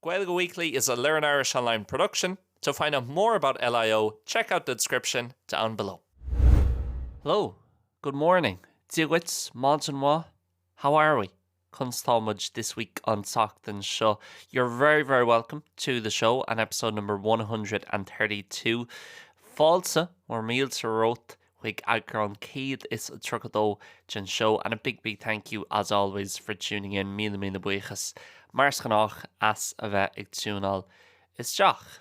Gaeilge Weekly is a Learn Irish Online production. To find out more about LIO, check out the description down below. Hello, good morning. Díogwits, Mods and Wa. How are we? Constámid this week on Seachtain Show. You're very, very welcome to the show and episode number 132. Fáilte or mílte wrote with agron céad is a trucadó gin show, and a big thank you as always for tuning in. Míle buíochas. Mars ganach as a bheith ag túnal is deach.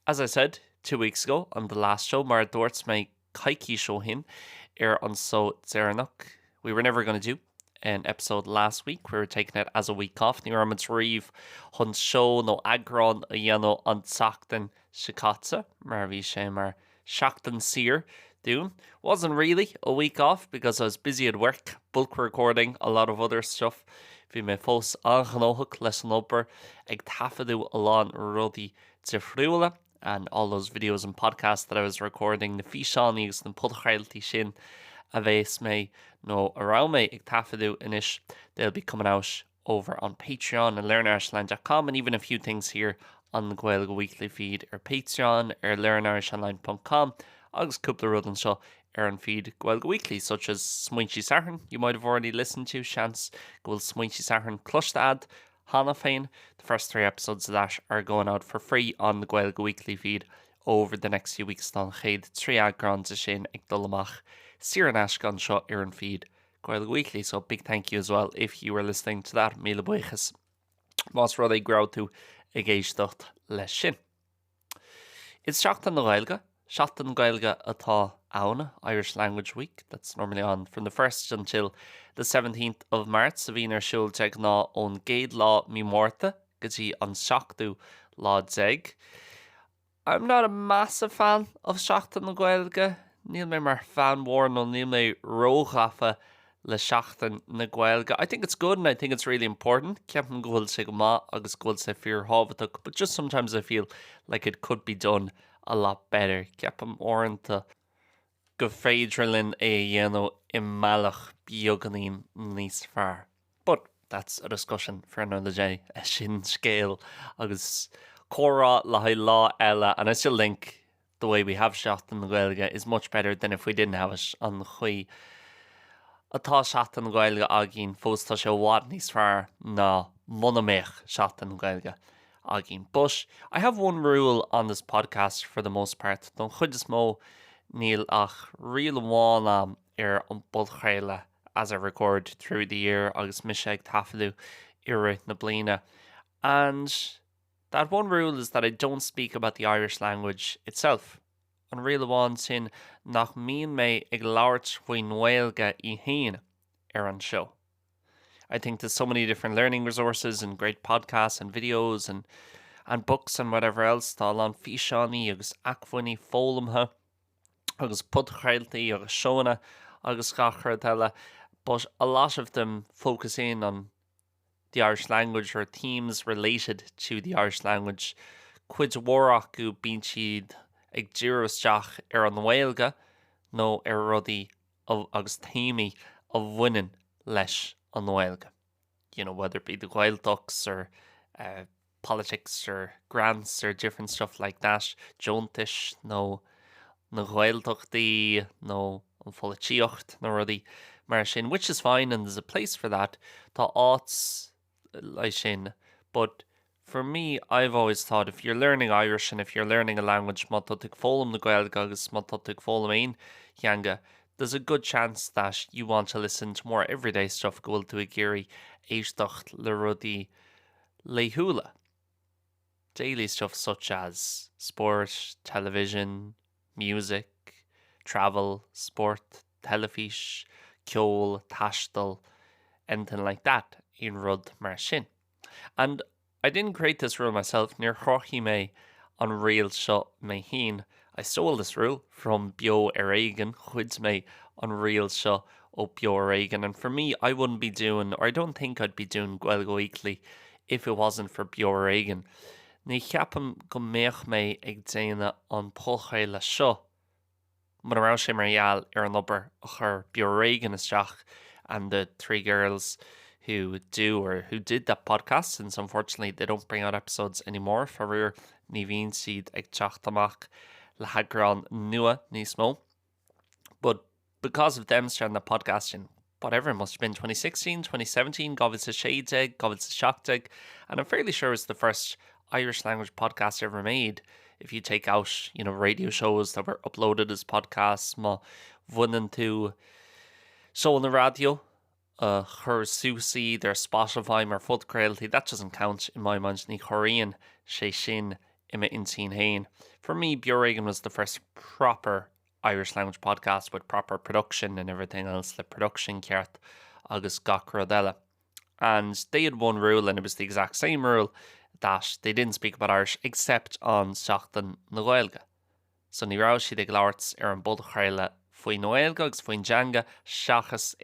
As I said 2 weeks ago on the last show, mar dúirt mé caiicí show hin an so Déardaoin. We were never going to do an episode last week. We were taking it as a week off. Ní raibh riomh chun show nó agron a dhéanamh an Seachtain Sicáta, mar bhí sé mar Seachtain Sir doing. Wasn't really a week off because I was busy at work, bulk recording, a lot of other stuff. Bhí mé fós anghnothach leis an obair ag taifeadú alán rudaí difriúla, and all those videos and podcasts that I was recording, the fiosrúcháin agus na podchailtí sin a bheits mé nó around me ag taifeadú inis. They'll be coming out over on Patreon and learnirishonline.com, and even a few things here on the Gaeilge Weekly feed Patreon learnirishonline.com, agus cúpla rud an seo an feed Gaeilge Weekly, such as Smaointe Saharn, you might have already listened to. Chance gofuil Smaointe Saharn clutched ad Hannah Féin. The first 3 episodes of that are going out for free on the Gaeilge Weekly feed over the next few weeks. Don chéad 3 agrons a sin ag dul amach Sir an Ashgan seo an feed Gaeilge Weekly. So big thank you as well if you were listening to that. Míle buíochas. Más rud ag grabh tú ag éisteacht leis sin. It's Seachtain na Gaeilge. Seachtain Gaeilge atá ann, Irish Language Week. That's normally on from the 1st until the 17th of March. A bhín siúil ag ná ón géad lá mí mórta go dtí an seachtú lá déag. I'm not a massive fan of Seachtain na Gaeilge. Níl mé mar fan mór nó níl mé róghafa le Seachtain na Gaeilge. I think it's good and I think it's really important. Ceapan go bhfuil sé go maith agus go bhfuil sé fíorthábhaach, but just sometimes I feel like it could be done a lot better. Ceapan orintha go féidirlinn é dhéanamh I mbealach beaganaín níos fearr. But that's a discussion for another day. A sin scéal agus córá le haid lá eile, and I still think the way we have Seachtain na Gaeilge is much better than if we didn't have it an chuí. Atá Seachtain na Gaeilge agin fós tá sé bhád níos fearr ná monaméach Seachtain na Gaeilge agin. But I have one rule on this podcast for the most part. Don chud is mó níl ach rial amháin am an bodchaile as I record through the year agus mis ag taifeadú ire na bliana. And that one rule is that I don't speak about the Irish language itself. An rial amháin sin nach mín mé ag labhairt faoin Gaeilge I hain an show. I think there's so many different learning resources and great podcasts and videos and books and whatever else. Tá an fiosrúcháin agus acmhainní fólamtha agus podchailtí agus seona agus gachar eile. But a lot of them focus in on the Irish language or themes related to the Irish language. Cuid mhórach go bíonn siad ag díreasteach an Gaeilge nó rudaí agus téimi a bhaineann leis an Gaeilge. You know, whether it be the Gaeltachts or politics or grants or different stuff like that. Deontais nó na Gaeltachtaí nó an fiosrúcháin nó rudaí mar sin, which is fine and there's a place for that. Tá áits lei sin. But for me, I've always thought if you're learning Irish and if you're learning a language má tá ag fólam na Gaeilge agus má tá ag fólam aon theanga, there's a good chance that you want to listen to more everyday stuff go bhfuil tú ag géirí éisteacht le rudaí léithúla. Daily stuff such as sport, television, music, travel, sport, telefís, ceol, taistil, anything like that in rud mar sin. And I didn't create this rule myself. Níor chorchaí mé an rial seo mé hain. I stole this rule from BHFAD, chuid mé an rial seo ó BHFAD. And for me, I wouldn't be doing, or I don't think I'd be doing Gaeilge Weekly if it wasn't for BHFAD. Ní cheapam go méach mé ag déanamh an podchaile seo. Mar raibh sé mar gheall an obair a chur BHFAD isteach and the 3 girls who do or who did that podcast, since unfortunately they don't bring out episodes anymore. For real, ní bhíonn siad ag teacht amach le hagrán nua níos mó. But because of them starting the podcast in whatever it must have been 2016, 2017, Gaeilge Shade, Gaeilge Shocked, and I'm fairly sure it's the first Irish language podcast ever made. If you take out, radio shows that were uploaded as podcasts, ma bhunan tú Seol na radio, chur Susie, their Spotify, mar fud creality, that doesn't count in my mind. Ní choiríonn sé sin imime intín hain. For me, Déardaoin was the first proper Irish language podcast with proper production and everything else, the production ceart agus gach rodella. And they had one rule, and it was the exact same rule, that they didn't speak about Irish except on Seachtain na Gaeilge. So ní rá siad ag labhairt an bud chraile faoin na Gaeilge agus faoin deanga seachas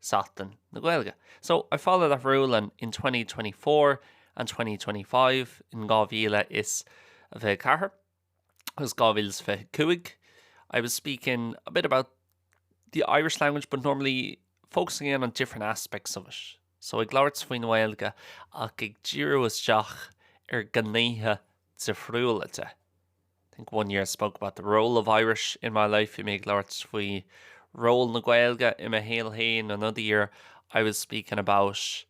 Seachtain na Gaeilge. So I followed that rule, and in 2024 and 2025 in Gaeilge is a bheith cahar, agus Gaeilge bheith cuaig. I was speaking a bit about the Irish language, but normally focusing in on different aspects of it. So ag labhairt faoin na Gaeilge ach ag díreach isteach gnáithe difriúlta. I think one year I spoke about the role of Irish in my life. I made labhairt faoi role na Gaeilge in my héal hain. Another year I was speaking about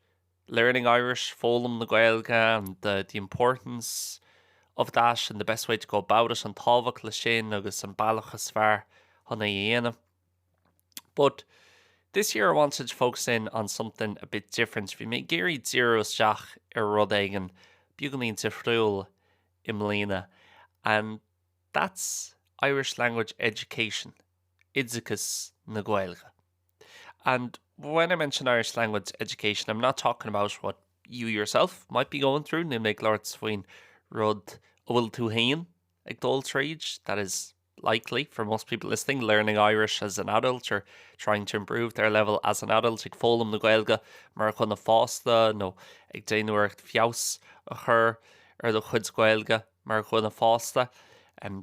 learning Irish, fólam na Gaeilge, and the importance of that and the best way to go about it, an tábhacht le sin agus an bailachas fearr chuna dhéanamh. But this year I wanted to focus in on something a bit different. We made géirí díreach rud éigean beagalíonn difriúil imlína, and that's Irish language education, Oideachas na Gaeilge. And when I mention Irish language education, I'm not talking about what you yourself might be going through. Ní make lords faoin rud bhfuil tú hain ag dul tríd. That is likely for most people listening, learning Irish as an adult or trying to improve their level as an adult. Ag fólam na Gaeilge mar chuna fásta, nó ag déanúirt fios a chur the chuid Gaeilge mar chuna fásta.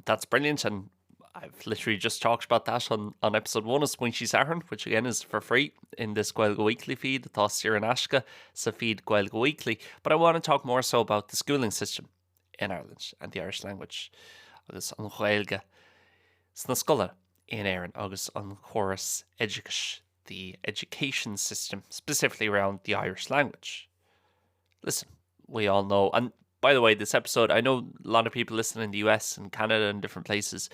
That's brilliant, and I've literally just talked about that on episode 1 of Smuinty Saturn, which again is for free in this Gaeilge Weekly feed, éasca sa feed Gaeilge Weekly. But I want to talk more so about the schooling system in Ireland and the Irish language, agus an Gaeilge sna scoile in Éireann, agus an chóras Oideachas, the education system, specifically around the Irish language. Listen, we all know, and by the way, this episode, I know a lot of people listening in the US and Canada and different places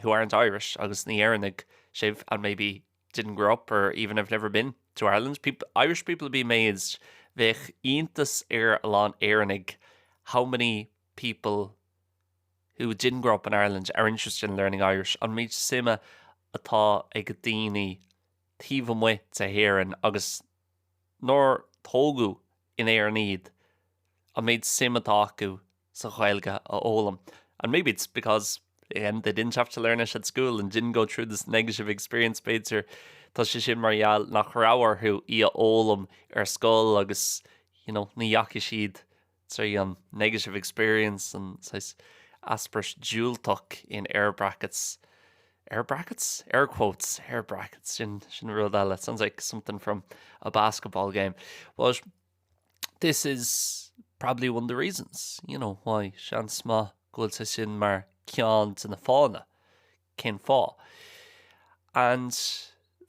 who aren't Irish, agus ní Éireann shiv, and maybe didn't grow up or even have never been to Ireland. Irish people will be amazed bheith iontas alán Éireann how many people who didn't grow up in Ireland are interested in learning Irish. An méid sima atá ag daoine tíomh mu a Éireann agus nóir tógu in Éireann iad. An méid sima atá acu sa Gaeilge a ólam. And maybe it's because again, they didn't have to learn it at school and didn't go through this negative experience. Beidir tá sé sin marall nach ráhar who ia ólam scoil agus, ní dheacaigh siad an negative experience and says aspers dúilteach in air brackets, air quotes, sin rud eile. Sounds like something from a basketball game. But this is probably one of the reasons, why sean smá gúil sa sin mar ceann na fána cén fá. And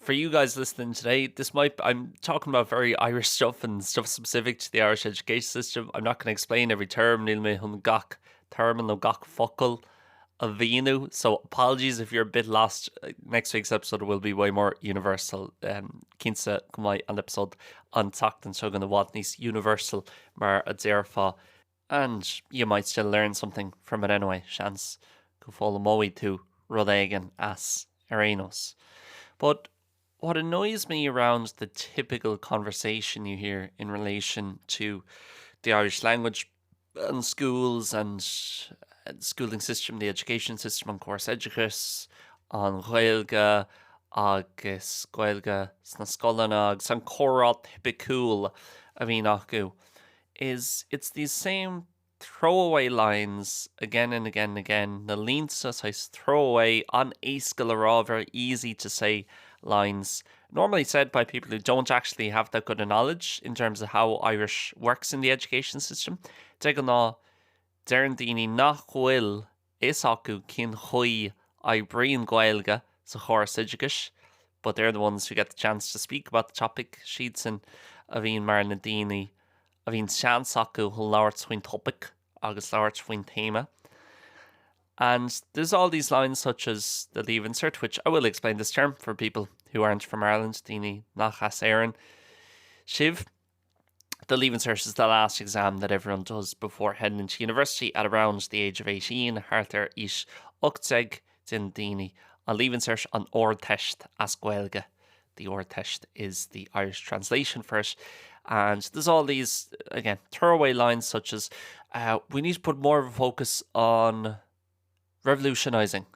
for you guys listening today, I'm talking about very Irish stuff and stuff specific to the Irish education system. I'm not going to explain every term, níl mé chun gach term nó gach focal a bhíonú. So apologies if you're a bit lost. Next week's episode will be way more universal. Cínsa go mbeidh an episode an tachtain seo gan bhfad níos universal mar a déarfá. And you might still learn something from it anyway. Chance go fála móid tú rud éigean as arénos. But what annoys me around the typical conversation you hear in relation to the Irish language and schools and schooling system, the education system, on course Oideachas, on Gaeilge, agus Gaeilge sna scoileanna, agus an chorát typical a bhí acu, is it's these same throwaway lines again and again and again. Na línsa says throwaway an éasca le rá, very easy to say lines normally said by people who don't actually have that good a knowledge in terms of how Irish works in the education system. Teag ná dearan daoine nach bhfuil is acu cin chuí oibríonn Gaeilge sa chóras oideachas, but they're the ones who get the chance to speak about the topic sheets and a bhíon mar na daoine a bhíon seans acu chun labhairt faoin topic agus labhairt faoin téma. And there's all these lines such as the leave insert, which I will explain this term for people who aren't from Ireland, daoine nach as éireann. Shiv, the leave insert is the last exam that everyone does before heading into university at around the age of 18. Hartar ish 18 din daoine an leave insert an Oideachas as Gaeilge. The Oideachas is the Irish translation for it. And there's all these, again, throwaway lines such as, we need to put more of a focus on revolutionising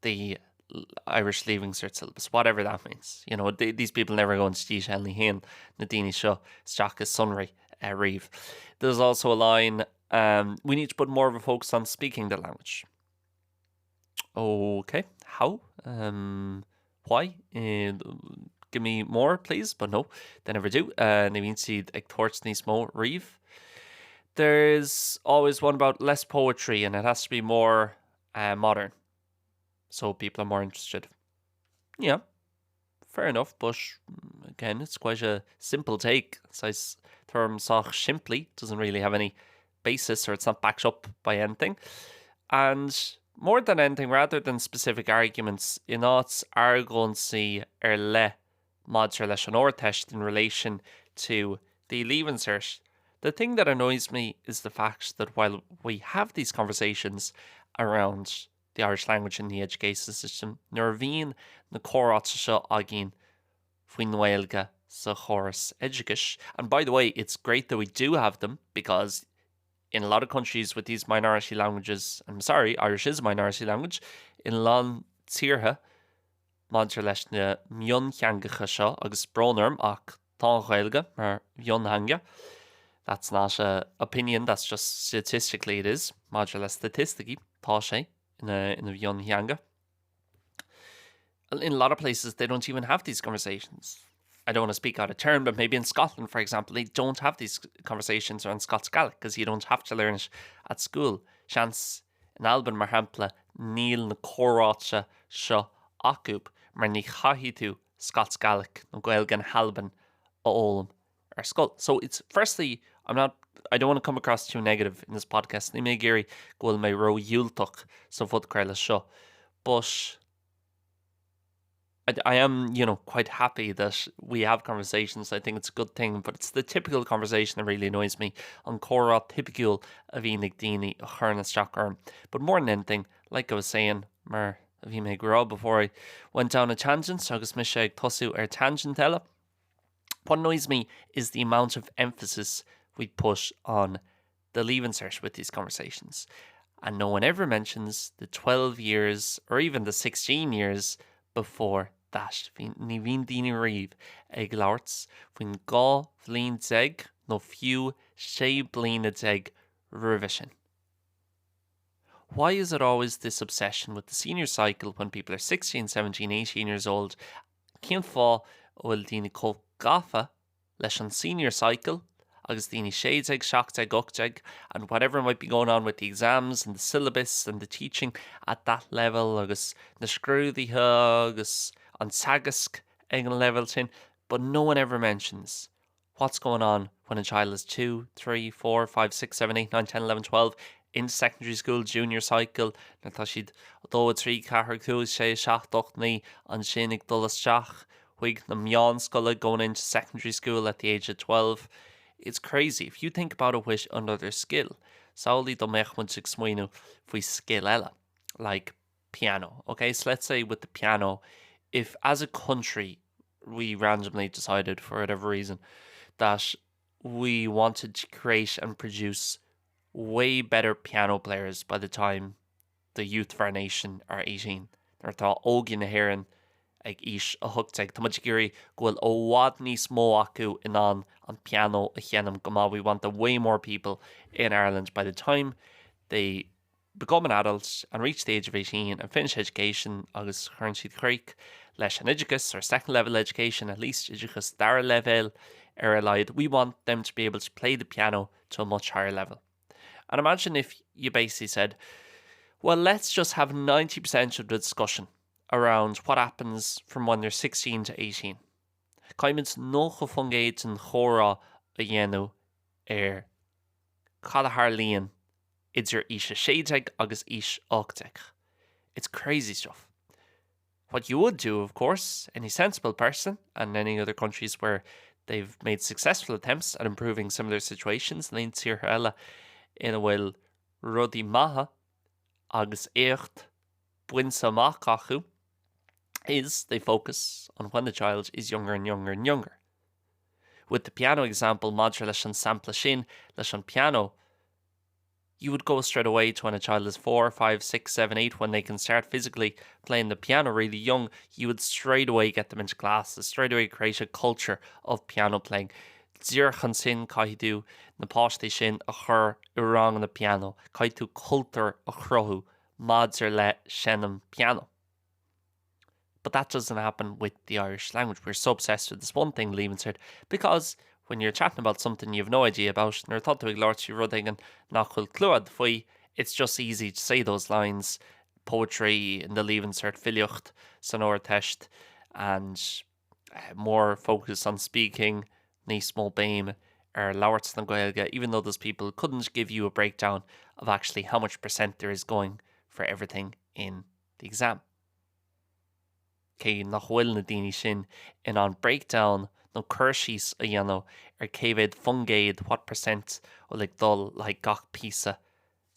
the Irish leaving cert syllabus, whatever that means. You know, these people never go into detail ní haon na daoine seo isteach is sunraí riamh. There's also a line, we need to put more of a focus on speaking the language. Okay, how? Why? Give me more, please. But no, they never do. Ní bhíonn siad ag tabhairt níos mó riamh. There's always one about less poetry, and it has to be more modern, so people are more interested. Yeah, fair enough, but again, it's quite a simple take. Says term "soch simply" doesn't really have any basis, or it's not backed up by anything. And more than anything, rather than specific arguments, in áit argónsaí le maidir leis an Oideachas in relation to the leave insert. The thing that annoys me is the fact that while we have these conversations around the Irish language in the education system, nuair bhíonn na córáite seo agin faoin Gaeilge sa chóras oideachais. And by the way, it's great that we do have them, because in a lot of countries with these minority languages, I'm sorry, Irish is a minority language, in lán tíortha, maidir leis na mioncheangacha seo agus brónarm ach tá Gaeilge mar mionhanga. That's not an opinion, that's just statistically it is. Maidir le statistiki, tá sé in a mionheanga. In a lot of places, they don't even have these conversations. I don't want to speak out of turn, but maybe in Scotland, for example, they don't have these conversations around Scots Gaelic because you don't have to learn it at school. Seans in Alban mar hampla níl na córáite seo acu mar ní chaithí tú Scots Gaelic nó Gaeilge an Halban a ólam ar scoil. So it's firstly, I don't want to come across too negative in this podcast. Ní mé géirí gohfuil mé ro dhiúltach sa fud creile seo. But I am, quite happy that we have conversations. I think it's a good thing, but it's the typical conversation that really annoys me. An córa typical a bhí nig daoine a chur na isteach orm. But more than anything, like I was saying, mar a bhí mé grá before I went down a tangent, agus mis sé ag tosú ar tangent eile. What annoys me is the amount of emphasis we put on the leave insert with these conversations. And no one ever mentions the 12 years or even the 16 years before that. Ní bhíonn daoine riamh ag labhairt faoin gá bhliain déag nó fiú sé bliana déag revision. Why is it always this obsession with the senior cycle when people are 16, 17, 18 years old? Cén fá bhfuil daoine chomh gafa leis an senior cycle agus daoine 16, 17, 18, and whatever might be going on with the exams and the syllabus and the teaching at that level, agus na scrúdaithe agus an sagasc ag an level tin, but no one ever mentions what's going on when a child is 2, 3, 4, 5, 6, 7, 8, 9, 10, 11, 12 in secondary school, junior cycle, na tá siad dó 3, 4, 5, 6, 7, 8 ní an sin ag dul isteach chuig na meán scoile going into secondary school at the age of 12. It's crazy. If you think about it with another skill, saolaí do meach muid ag smaoinú faoi skill eile, like piano. Okay, so let's say with the piano, if as a country we randomly decided for whatever reason that we wanted to create and produce way better piano players by the time the youth of our nation are 18, or tá ógin na hÉireann ag is a thugtaigh, tá muid gurí gohfuil ó bhád níos mó acu in an piano a cheanam go maith. We want the way more people in Ireland by the time they become an adult and reach the age of 18 and finish education agus chuirn siad chraoch leis an Oideachas or second level education, at least Oideachas dar level we want them to be able to play the piano to a much higher level. And imagine if you basically said, well, let's just have 90% of the discussion around what happens from when they're 16 to 18. Caiimid nó go fungéid an chóra a dhéanú cadathar líon idir is a 16 agus is 18. It's crazy stuff. What you would do, of course, any sensible person, and any other countries where they've made successful attempts at improving similar situations, líon tír eile ina bhfuil rudí maithe agus écht buinse amach acu, is they focus on when the child is younger and younger and younger. With the piano example, maidir leis an sampla sin leis an piano, you would go straight away to when a child is 4, 5, 6, 7, 8, when they can start physically playing the piano really young. You would straight away get them into classes, straight away create a culture of piano playing. Díorchan sin caithú na páistí sin a chur urang na piano, caithú cultúr a chrothú maidir le shenam piano. But that doesn't happen with the Irish language. We're so obsessed with this one thing, Liam said, because when you're chatting about something you have no idea about, and you're thought to ignore you rudding and gnáthluas faoi, it's just easy to say those lines, poetry in the leaving cert filiocht, sonor test, and more focus on speaking, ní small béim, lauert na Gaeilge, even though those people couldn't give you a breakdown of actually how much percent there is going for everything in the exam. Cé nach bhfuil na daoine sin in an breakdown no cursís a dhéanamh céimhéad fungéad what percent ó dul gach píosa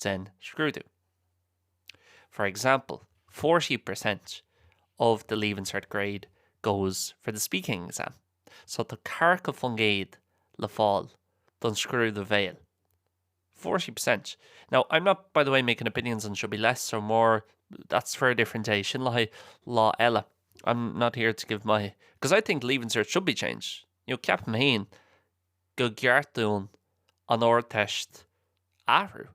den scrúdú. For example, 40% of the Leaving Cert grade goes for the speaking exam. So the carcha fungéad le fáil don scrúdú bhéal. 40%. Now, I'm not, by the way, making opinions on should be less or more. That's for a different day. Sin lá eile. I'm not here to give my... Because I think Leaving Cert should be changed. Ceap mhain go Déardaoin an ord test ahrú.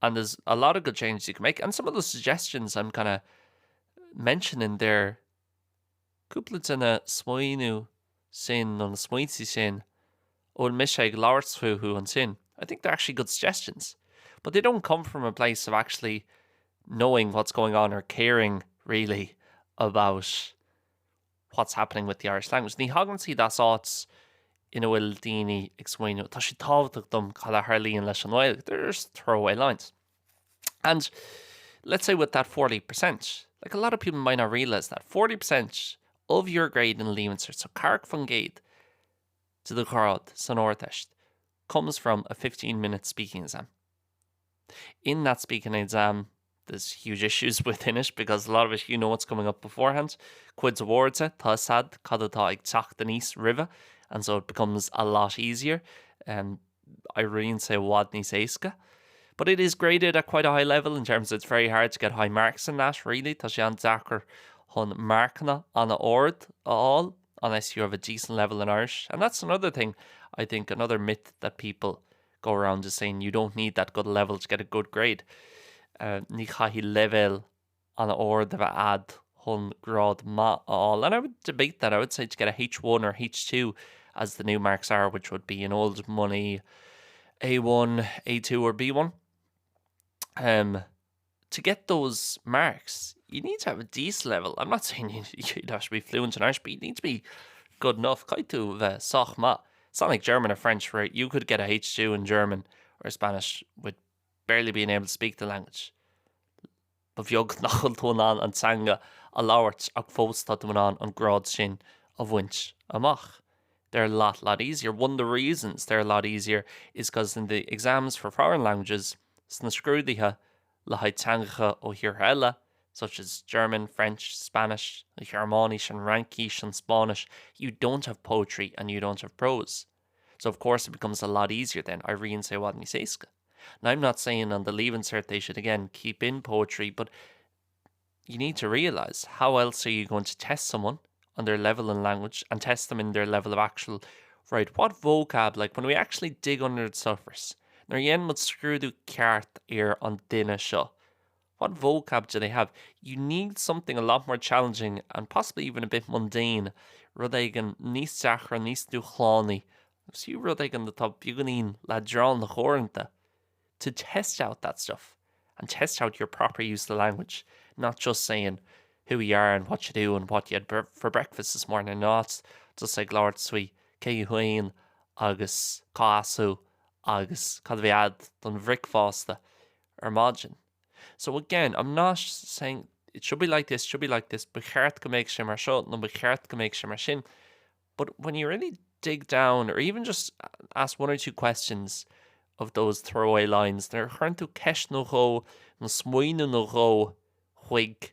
And there's a lot of good changes you can make. And some of the suggestions I'm kind of mentioning there, cúpla duna smaoinú sin nó na smaointí sin ó miseag láirtfuú an sin. I think they're actually good suggestions. But they don't come from a place of actually knowing what's going on or caring, really, about what's happening with the Irish language. Ní hagann sí das áit ina bhfuil daoine ag smaoinú tá sí tábhachtach dom cadathar líon leis an Gaeilge. They're just throwaway lines. And let's say with that 40%, like a lot of people might not realise that 40% of your grade in Leaving Cert, so carc fungéad to the chorad san ortest, comes from a 15-minute speaking exam. In that speaking exam, there's huge issues within it because a lot of it, you know what's coming up beforehand. Cuid awards thosad cadatá ag teach den níos rive, and so it becomes a lot easier. Irene say wad níos éasca. But it is graded at quite a high level in terms of it's very hard to get high marks in that, really. Tá sé an dachar chun marcna an ord all, unless you have a decent level in Irish. And that's another thing, I think, another myth that people go around is saying you don't need that good level to get a good grade. Ní chaithí level an ord of ad chun grad ma all. And I would debate that. I would say to get a H1 or H2 as the new marks are, which would be in old money A1, A2 or B1. To get those marks, you need to have a decent level. I'm not saying you'd have to be fluent in Irish, but you need to be good enough. Kaitu soch ma. It's not like German or French where you could get a H2 in German or Spanish with barely being able to speak the language. But bheag nachal tónán an tanga a láirt ach fós tá tónán an grád sin a bhaint amach. They're a lot easier. One of the reasons they're a lot easier is because in the exams for foreign languages, sna scrúdaithe le haid teangacha ó thiortha, such as German, French, Spanish, Germanish and Rankish and Spanish, you don't have poetry and you don't have prose. So of course it becomes a lot easier then. Irene say wad níos éasca. Now I'm not saying on the Leaving Cert they should again keep in poetry, but you need to realise how else are you going to test someone on their level in language and test them in their level of actual, right, what vocab, like when we actually dig under the surface, nar dhéan mud scrúdú ceart ar an duine seo, What vocab do they have? You need something a lot more challenging and possibly even a bit mundane. Rud éigean níos deachra, níos dúchlánaí. See rud éigean the top buganín le drán na chóirnta. To test out that stuff and test out your proper use of the language, not just saying who you are and what you do and what you had for breakfast this morning. Not just like Lord Sweet, chugainn, agus cásu, agus cadhviad don bhricfásta or margin. So again, I'm not saying it should be like this, but cheart go make sé mar seo, no cheart go make sé mar sin. But when you really dig down or even just ask one or two questions of those throwaway lines, they're chuirn tú ceist nó ró, na smuoine nó ró, chuig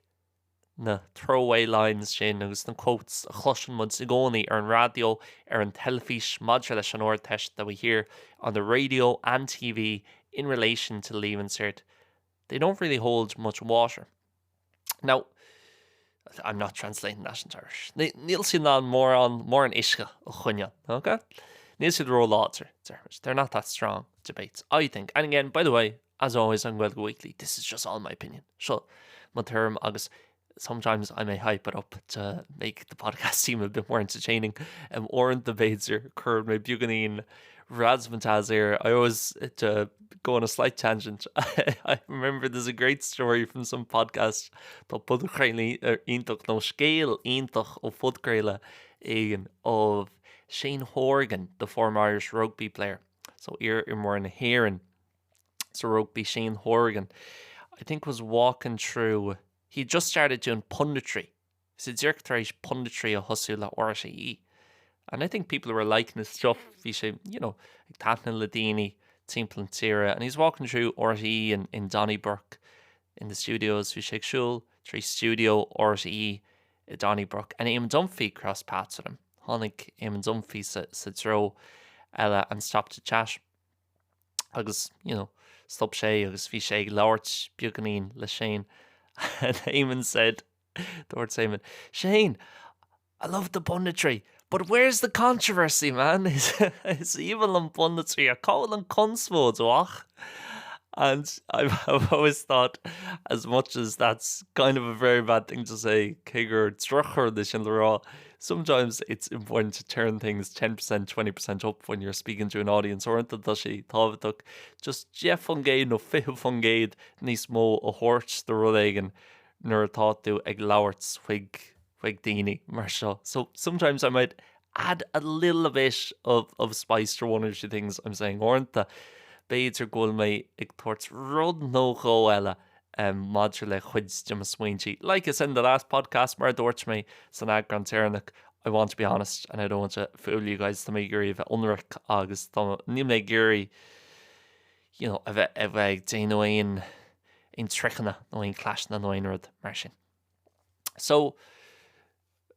na throwaway lines sin agus na quotes a chluisean mud sa gcónaí ar an radio, ar an telefís, maidir leis an ortest that we hear on the radio and TV in relation to the leaving cert. They don't really hold much water. Now, I'm not translating that into Irish. Níl sin ná mór an éasca a chuine, okay? Níl siad ró láidir. They're not that strong debates, I think. And again, by the way, as always on Gaeilge Weekly, this is just all my opinion. Sure, my term, agus sometimes I may hype it up to make the podcast seem a bit more entertaining. Oran debates are current my buganín Razvantazir. I always go on a slight tangent. I remember there's a great story from some podcast that Pudcraili Intach no scale Intach of Fudcraila of Shane Horgan, the former Irish rugby player. So here we're in hearing. So rugby Shane Horgan, I think, was walking through. He just started doing punditry. So Dirk punditry a husula RTE. And I think people were liking his stuff. He said, like Gnáthleagan, Timplin Tira, and he's walking through RTE in Donnybrook in the studios. We shake Seol, three studio RTE in Donnybrook, and Eamon Dunphy crossed paths with him. Honnig Eamon Dunphy said throw Ella and stopped to chat. Agus, stop sé, agus bhí sé labhairt buganín le Shane. And Eamon said, towards Eamon, Shane, I love the punditry, but where's the controversy, man? It's evil and punditry. I call them consvod, och. And I've always thought, as much as that's kind of a very bad thing to say, Kiger strucher this in the raw, sometimes it's important to turn things 10%, 20% up when you're speaking to an audience. Or into the tábhaach just Jeff fungéid no fihu fungéid níos mó a hort the rudagan nor thought to ag lauerts wig daoine mar seo. So sometimes I might add a little bit of spice to one or two things I'm saying. Ornta beidir gúil mé ag tuairt rud nó gó eile maidir le chuid de smaointí. Like I said in the last podcast, mar dúirt mé san agran téarnach, I want to be honest and I don't want to fool you guys to make gurí bheith unrach agus ní mé gurí a bheith ag déanúin in trichanna nó in clasna nó in rud mar sin. So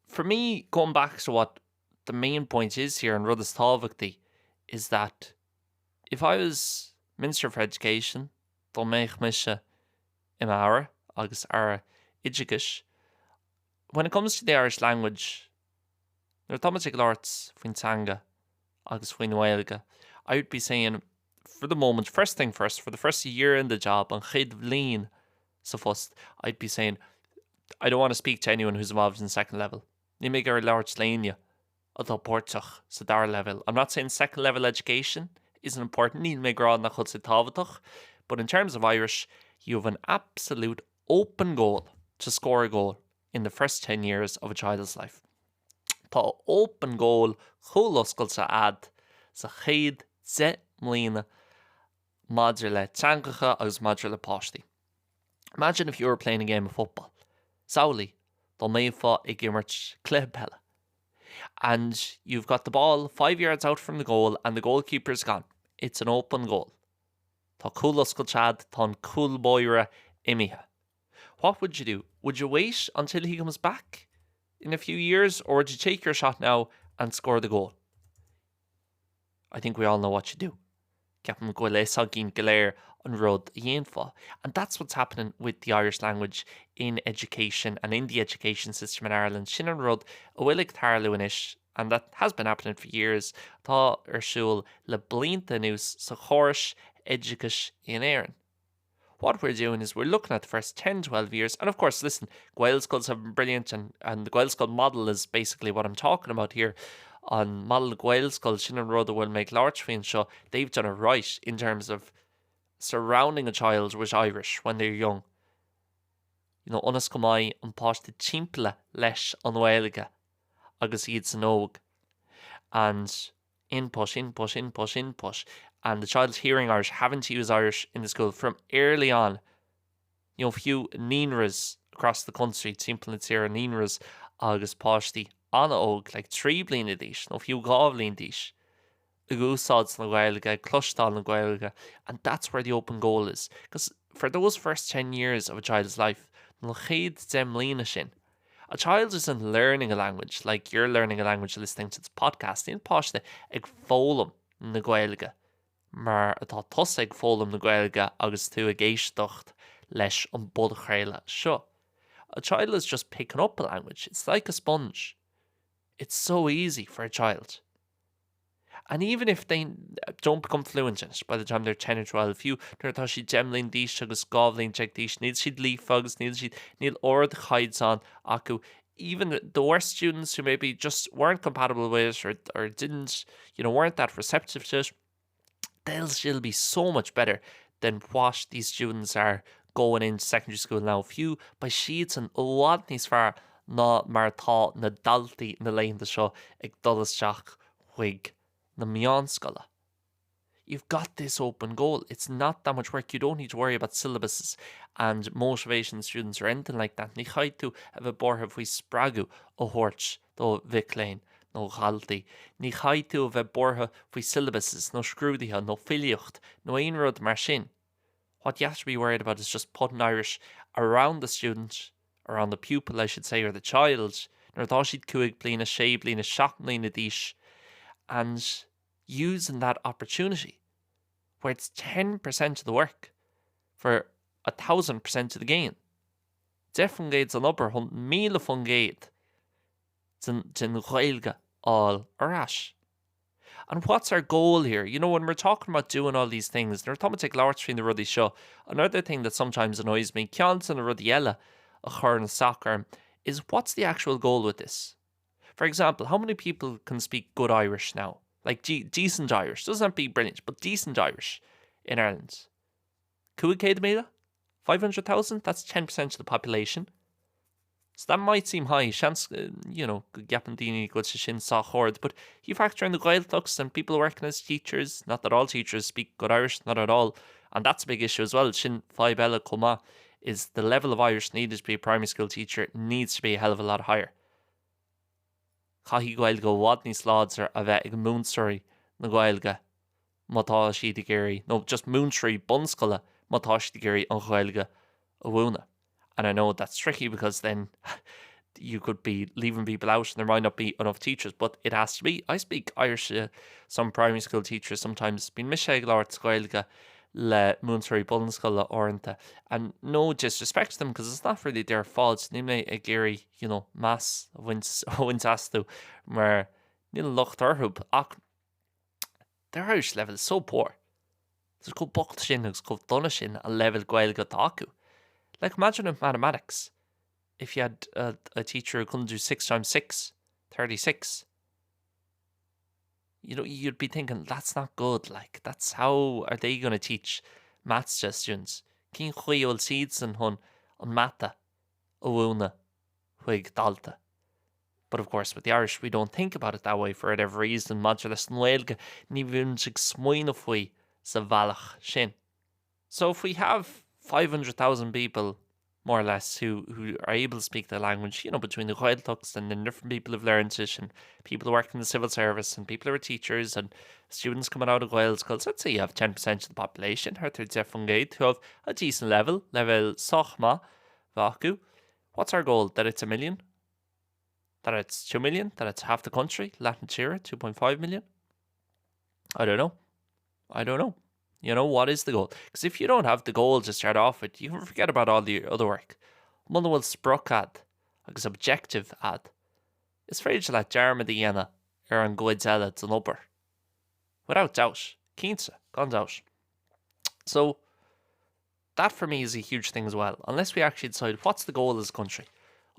for me, going back to what the main point is here in Ruddas Tábhachtaí is that if I was Minister for Education, dul méich mise im ára agus ara Oideachas, when it comes to the Irish language, there are automatic arts faoin tanga agus faoin Gaeilge. I would be saying, for the moment, first thing first, for the first year in the job, an chéad bhliain sa fust, I'd be saying, I don't want to speak to anyone who's involved in second level. Ní mé gur leabhart sléine atá páirteach sa dar level. I'm not saying second level education isn't important, ní mé gur nach chud sa tábhaach, but in terms of Irish, you have an absolute open goal to score a goal in the first 10 years of a child's life. Tá open goal chuloscail sa ad sa chéad 10 mbliana maidir le teangacha agus maidir le páistí. Imagine if you were playing a game of football. Saolaí, dul méfa ag gimmert clébhella. And you've got the ball 5 yards out from the goal and the goalkeeper's gone. It's an open goal. Tá chuloscail chad tá cool boire imithe. What would you do? Would you wait until he comes back in a few years, or would you take your shot now and score the goal? I think we all know what you do. Ceapan go le sagin galéir an rud a dhéanfá. And that's what's happening with the Irish language in education and in the education system in Ireland. Sin an rud a bhfuil ag tarlú inis, and that has been happening for years. Tá ar siúl le blianta nús sa chórais Oideachas in éireann. what we're doing is we're looking at the first 10, 12 years. And of course, listen, Gaeilge schools have been brilliant, and the Gaeilge school model is basically what I'm talking about here. On model Gaeilge school, Sin and Rhoda will make large fin show. They've done it right in terms of surrounding a child with Irish when they're young. You know, onas cumai an páiste timppla leis an Gaeilge agus iad san óg. And inpush. And the child's hearing Irish, having to use Irish in the school from early on. You know, few nínras across the country, timppla tír nínras agus páistí an óg, like 3 bliana díis, no few 5 bliana díis. Agúsáid na Gaeilge, clustáil na Gaeilge, and that's where the open goal is. Because for those first 10 years of a child's life, no chéad dem líana sin. A child isn't learning a language like you're learning a language listening to this podcast. In páiste ag fólam na Gaeilge, mar atá tos ag fólam na Gaeilge agus tú ag éisteacht leis an bud chéile seo. A child is just picking up a language. It's like a sponge. It's so easy for a child. And even if they don't become fluent in it by the time they're 10 or 12, you know, she gemlin dish agus govlin check dish needs she'd leaf fugs, needs she'd need ord hides on aku. Even the worst students who maybe just weren't compatible with it or didn't, you know, weren't that receptive to it, they'll still be so much better than what these students are going into secondary school now. Few by sheets and wadnis far na martha na dalti na lane the show ag dullas shach wig. The meánscoile. You've got this open goal. It's not that much work. You don't need to worry about syllabuses and motivation students or anything like that. Ní chaid tú a bheith bortha faoi spragu ó thuirt do bhicléin nó chaltaí. Ní chaid tú a bheith bortha faoi syllabuses nó scrúdaithe nó filiocht nó aon rud mar sin. What you have to be worried about is just putting Irish around the student, around the pupil I should say, or the child. Nor tá siad cuaig bliana, sé bliana, 7 bliana díis, and using that opportunity where it's 10% of the work for 1,000% of the gain. Definitely an upper 1,000 fun gate tin Gaeilge all arash. And what's our goal here? You know, when we're talking about doing all these things, there's automatic large between the ruddy show. Another thing that sometimes annoys me, Kianton and Ruddiella, a churn soccer, is what's the actual goal with this? For example, how many people can speak good Irish now? Like decent Irish. Doesn't have to be brilliant, but decent Irish in Ireland. Cuaig 500,000? That's 10% of the population. So that might seem high. Chance, you know, Gapandini good shin sa hord, but you factor in the Gaeltachts and people working as teachers. Not that all teachers speak good Irish, not at all. And that's a big issue as well. Shin 5 Coma is the level of Irish needed to be a primary school teacher needs to be a hell of a lot higher. Caithfí Gaeilge wadní sláds ar a bheith ag múnseirí na Gaeilge mátá siad ag géirí. No, just múnseirí bunscoile mátá siad ag géirí an Gaeilge a bhúna. And I know that's tricky because then you could be leaving people out and there might not be enough teachers, but it has to be. I speak Irish some primary school teachers sometimes been misheag lát Gaeilge le múnseirí bunscoile orintha. And no disrespect to them because it's not really their fault. Nimne ag géirí, you know, mass wins asú mar níl lucht orthúb ach their Irish level is so poor. There's go bocht sin agus go donna sin a level Gaeilge taku. Like imagine in mathematics, if you had a teacher who couldn't do 6 times 6, 36. You know, you'd be thinking, that's not good. Like, that's how are they going to teach maths to students? Cín chuí ol seeds and hun on mata, uuna, huig dalta. But of course, with the Irish, we don't think about it that way for whatever reason. Modular Gaeilge, ní bhíonn sig smuoine faoi sa bhealach sin. So if we have 500,000 people, more or less, who are able to speak the language, you know, between the Gaeltachts and then different people who've learned it, and people who work in the civil service, and people who are teachers, and students coming out of Gael schools. Let's say you have 10% of the population, who have a decent level sochma, vacu. What's our goal? That it's 1 million? That it's 2 million? That it's half the country? Latin Tira, 2.5 million? I don't know. You know, what is the goal? Because if you don't have the goal to start off with, you can forget about all the other work. One will spruchad, agus objective ad. It's very like Jarma Diana or an Goidzella to upper. Without doubt. Keensa, gone doubt. So that for me is a huge thing as well. Unless we actually decide what's the goal as a country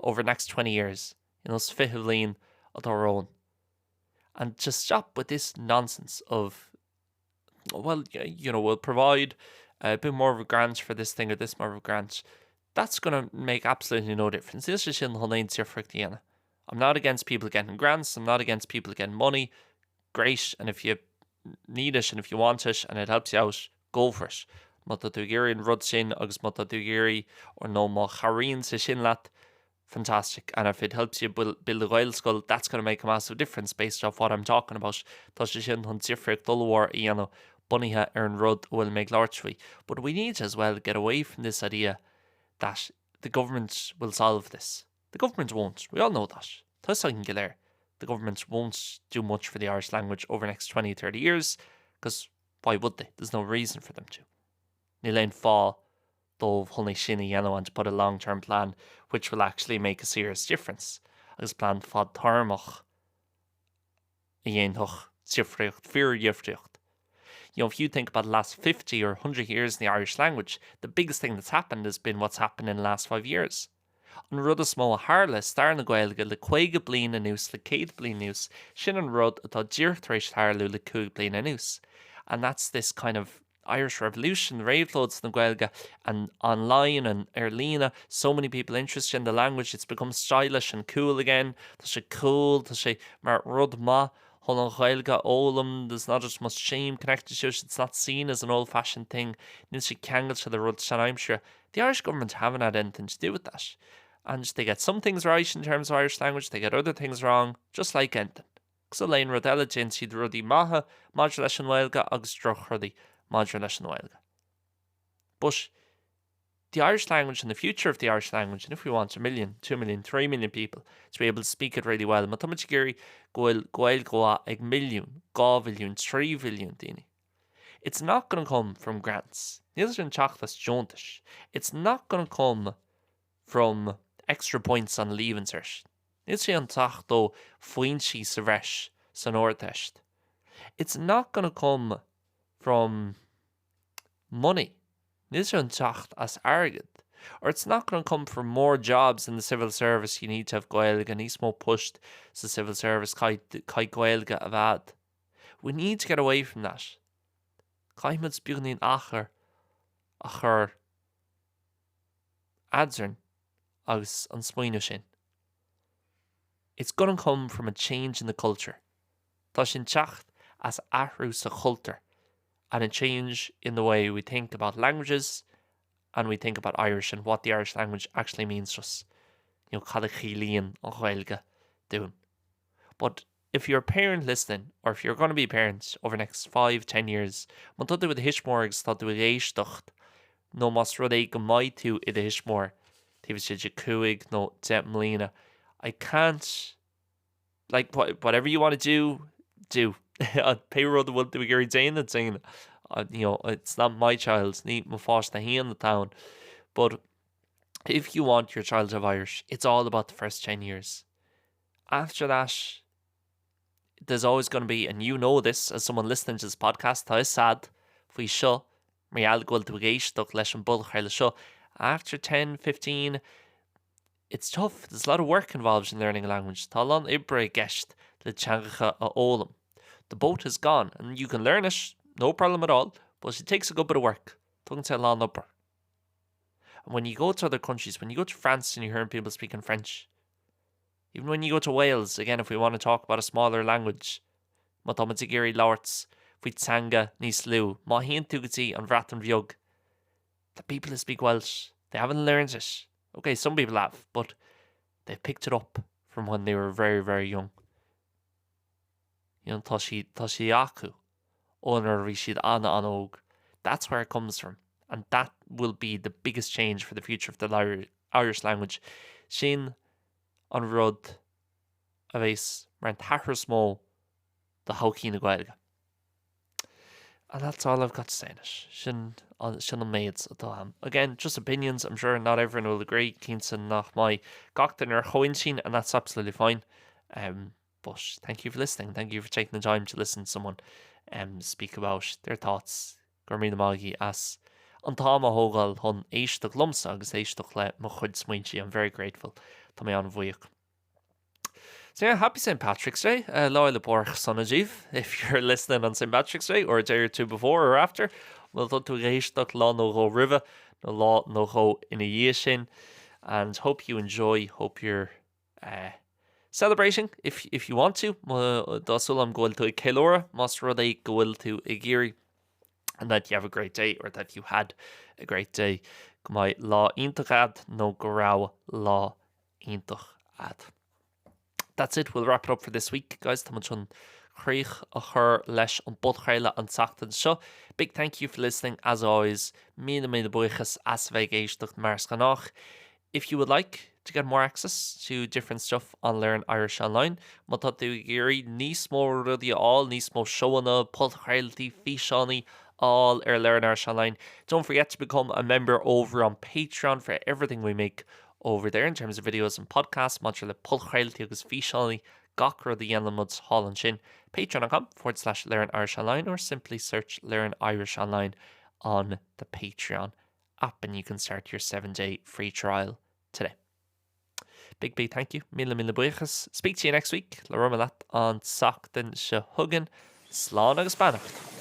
over the next 20 years, sfihiv of our own. And just stop with this nonsense of, well, we'll provide a bit more of a grant for this thing or this more of a grant. That's going to make absolutely no difference. This is in Déardaoin. I'm not against people getting grants. I'm not against people getting money. Great. And if you need it and if you want it and it helps you out, go for it. Mata dúgéirí an rud sin agus mata dúgéirí or no má charíonn sa sin leat, fantastic. And if it helps you build a Gaeilge skull, that's going to make a massive difference based off what I'm talking about. Tá sé sin chun tíochraíocht dulmhór í bunaithe ar an rud bhfuil méid láirtfuí. But we need to as well get away from this idea that the government will solve this. The government won't. We all know that. Thosaitheoirí go léir. The government won't do much for the Irish language over the next 20, 30 years, because why would they? There's no reason for them to. Ní leon fá dóibh chun sin a dhéanamh and to put a long-term plan which will actually make a serious difference. Agus plan fad tarmach a dhéanamh tíochraíocht, fiosrúcháin. If you think about the last 50 or 100 years in the Irish language, the biggest thing that's happened has been what's happened in the last 5 years. An rud is mó hála star na Gaeilge le 5 bliain anuas le 100 bliain anuas, sin an rud atá dírecht tar éis thar le 2 bliain anuas. And that's this kind of Irish Revolution, raveloads na Gaeilge, and online and Erlina, so many people interested in the language, it's become stylish and cool again. Tá sé cool, tá sé mar rud ma, hol an Gaeilge ólam, there's not as much shame connected to it, it's not seen as an old-fashioned thing. Níl sé ceangail to the rud, and I'm sure the Irish government haven't had anything to do with that. And they get some things right in terms of Irish language, they get other things wrong, just like anything. So lein rud eile gin siad rudí maithe, maidir leis an Gaeilge agus droch rudí maidir leis an Gaeilge. But the Irish language and the future of the Irish language, and if we want 1 million, 2 million, 3 million people to be able to speak it really well, matamaid géirí goil Gaeilge ag milliún, 2 milliún, 3 milliún daoine. It's not going to come from grants. Níl an teachtas deontais. It's not going to come from extra points on leaving cert. Níl sé an teach dó faointí sa bhreis san ortest. It's not going to come from money. Níl sé an teach as airgid. Or it's not going to come from more jobs in the civil service. You need to have Gaeilge and níos mó pushed sa civil service cai Gaeilge a bhad. We need to get away from that. Caiimiid spiúnaín achar a chur adzarn agus an smaoine sin. It's going to come from a change in the culture. Tá sin teacht as ahrú sa culture and a change in the way we think about languages and we think about Irish and what the Irish language actually means to us. Cad a chilíonn an Gaeilge doing. But if you're a parent listening, or if you're going to be a parent over the next 5, 10 years, man tá with the hismórgus tá with éascacht, no mas rud é go maiid tú I the hismór, tíbh sé 5 no 10 mbliana. I can't, like, whatever you want to do. I'd pay rud will do Gary Déanta saying, it's not my child, ní mo fást na hí in the town. But if you want your child to have Irish, it's all about the first 10 years. After that, there's always going to be, and you know this as someone listening to this podcast, tá is sad, faoi seo, marial goil tú géisteach leis an bul chaile seo. After 10, 15, it's tough. There's a lot of work involved in learning a language. Tá lan ibre gceist le teangacha a ólam. The boat is gone, and you can learn it, no problem at all, but it takes a good bit of work. Tugann sé lan upper. And when you go to other countries, when you go to France and you hear people speaking French, even when you go to Wales, again, if we want to talk about a smaller language, matamaid géirí láirts, faoi teanga níos lú, má híonn tú go dtí an bhreat an bheag. The people who speak Welsh, they haven't learned it. Okay, some people have, but they've picked it up from when they were very, very young. Tá sí acu, ónar bhí siad anna an óg. That's where it comes from. And that will be the biggest change for the future of the Irish language. Sin an rud a bhés mar an tachar smó the hocí na Gaeilge. And that's all I've got to say in it. Sin an maids atá am. Again, just opinions. I'm sure not everyone will agree. Cínsan nach mai gachtain ar choinn sin, and that's absolutely fine. But thank you for listening. Thank you for taking the time to listen to someone speak about their thoughts. Gur míle maith as an táim a thógáil chun éisteach lumsa agus éisteach le mo chuid smaointí. I'm very grateful. Tá mé an bhuaich. So yeah, happy St. Patrick's Day. Láil le borch sanadíh. If you're listening on St. Patrick's Day or a day or two before or after, well, tú réisteach lá nó go rive, nó lá nó go ina dhé sin. And hope you enjoy, hope you're celebrating if you want to. Dásul am goil tú i céilóra, mas rud é goil tú i géirí, and that you have a great day or that you had a great day. Go mai lá iontach nó go rá lá iontach ad. That's it. We'll wrap it up for this week, guys. Tá much an chríoch a chur leis an bodchréile an seachtain seo. Big thank you for listening, as always. Míle buíochas as bheith éisteach mars ganách. If you would like to get more access to different stuff on Learn Irish Online, má tá tú géirí níos mó rudí all, níos mó seoanna, podchréiltí, físeánaí, all Learn Irish Online. Don't forget to become a member over on Patreon for everything we make over there in terms of videos and podcasts, much le podchréiltí agus físeánaí, gach rudí dhéanamid hall an sin. Patreon.com/Learn Irish Online, or simply search Learn Irish Online on the Patreon app and you can start your 7-day free trial today. Big thank you. Míle buíochas. Speak to you next week. Le rumalat an seachtain se chugainn. Slán agus beannacht.